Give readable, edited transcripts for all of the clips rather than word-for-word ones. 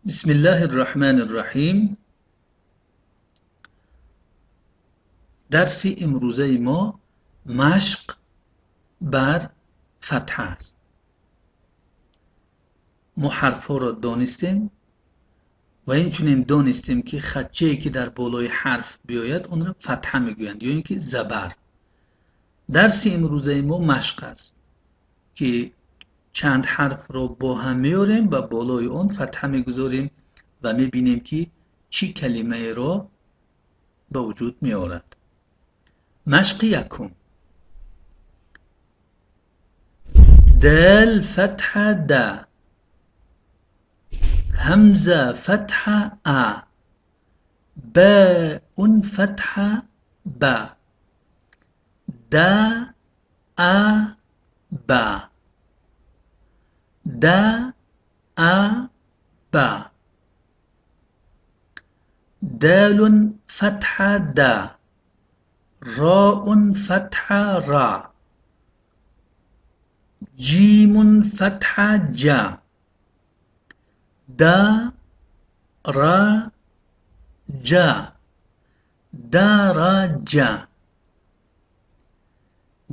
بسم الله الرحمن الرحیم. درس امروزه ما مشق بر فتحه است. ما حرفها را دانستیم و اینچنین دانستیم که خطچه‌ای که در بالای حرف بیاید اون را فتحه میگویند یا اینکه زبر. درس امروزه ما مشق است که چند حرف را با هم میاریم و بالای آن فتحه میگذاریم و میبینیم که چی کلمه را به وجود میآورد. مشق یکم: دال فتحة دا، همزة فتحة آ، باء فتحة با، دا آ با، دا آ با. دال فتحة دا، راء فتحة را، جيم فتحة جا، دا را جا، دارا جا.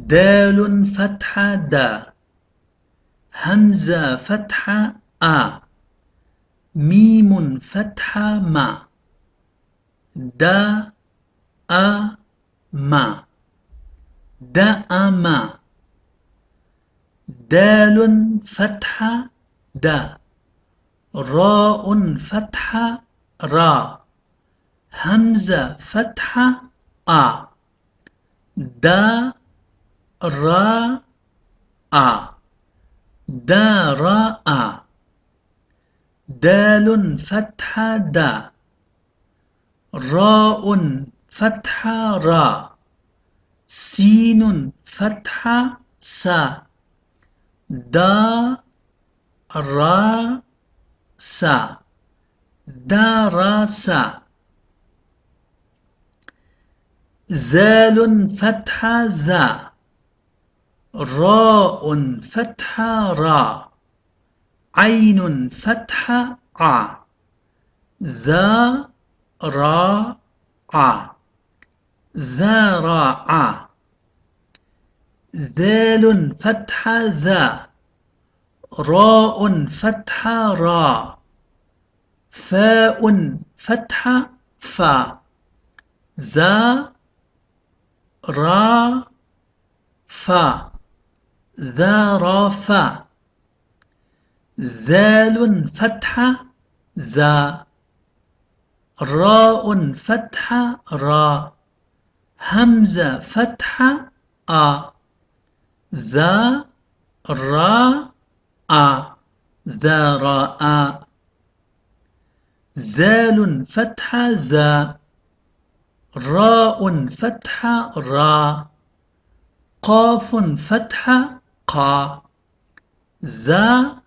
دال فتحة دا، همزة فتحة آ، ميم فتحة ما، دا آ ما، دا ما. دال فتحة دا، راء فتحة را، همزة فتحة آ، دا را آ، دا را آ. دال فتحة دا، راء فتحة را، سين فتحة سا، دا را سا، دا را سا. ذال فتحة ذا، راء فتحة را، عين فتحة ع، ذا را ع، ذا را ع. ذال فتحة ذا، راء فتحة را، فاء فتحة فا، ذا را فا، ذا را فا. ذال فتحة ذا، راء فتحة را، همزة فتحة آ، ذا را آ، ذا را آ. ذال فتحة ذا، راء فتحة را، قاف فتحة قا، ذا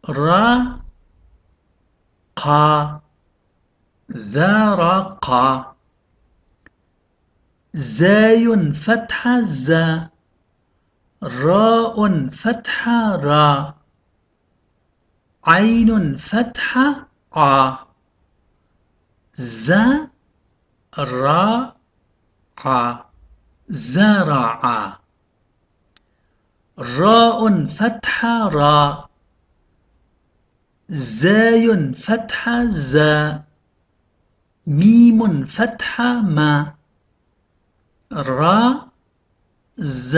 را قا، ذا را قا. زاي فتحة زا، راء فتحة را، عين فتحة ع، ز را ع، زرع. راء فتحة را، زاي فتحة زا، ميم فتحة ما، را ز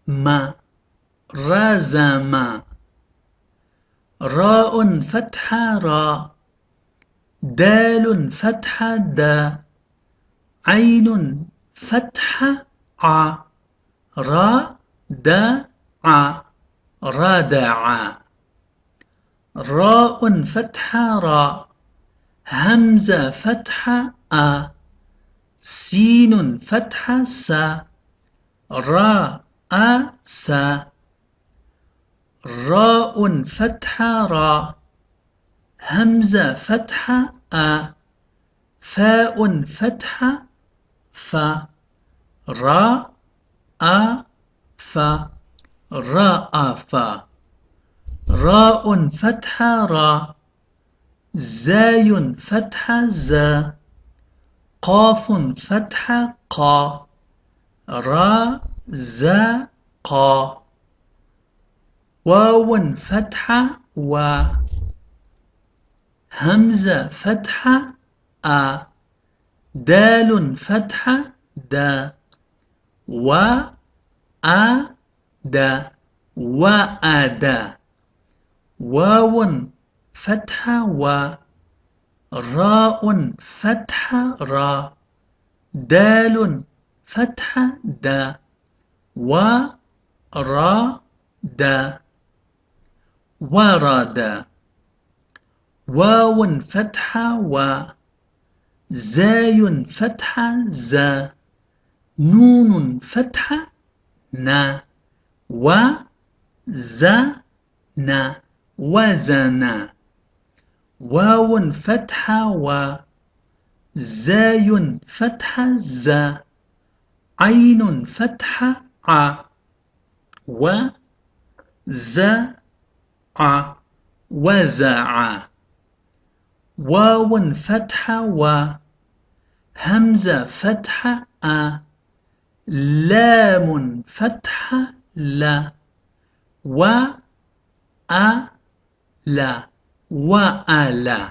ما، رزم. راء فتحة را، دال فتحة دا، عين فتحة ع، را دا ع، ردع. راء فتحة را، همزة فتحة آ، سين فتحة سا، را آ سا. راء فتحة را، همزة فتحة آ، فاء فتحة فا، را آ فا، را آ فا. راء فتحة را، زاي فتحة زا، قاف فتحة قا، را زا قا، واو فتحة و، همزة فتحة أ، دال فتحة دا، و أ دا، وأدا، واو فتحة و، راء فتحة را، دال فتحة دا، و را دا، ورد، واو فتحة و، زاي فتحة زا، نون فتحة نا، و زا نا، وزنا، واو فتحة و، زاي فتحة زا، عين فتحة ع، و زا ع، وزع، واو فتحة و، همزة فتحة أ، لام فتحة لا، و أ لا، وألا،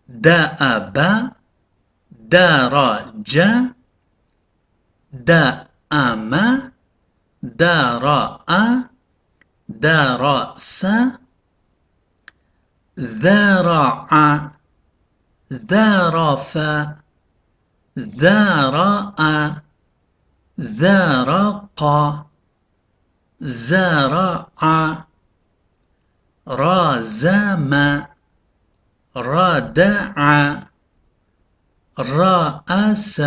دأب، درج، دأم، درأ، درأس، ذرع، ذرف، ذرأ، ذرق، زرع، رازم، ردع، رأس،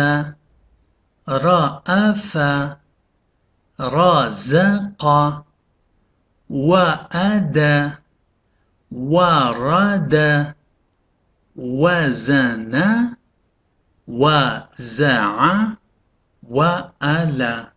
رأف، رازق، وأد، ورد، وزن، وزع، وألا.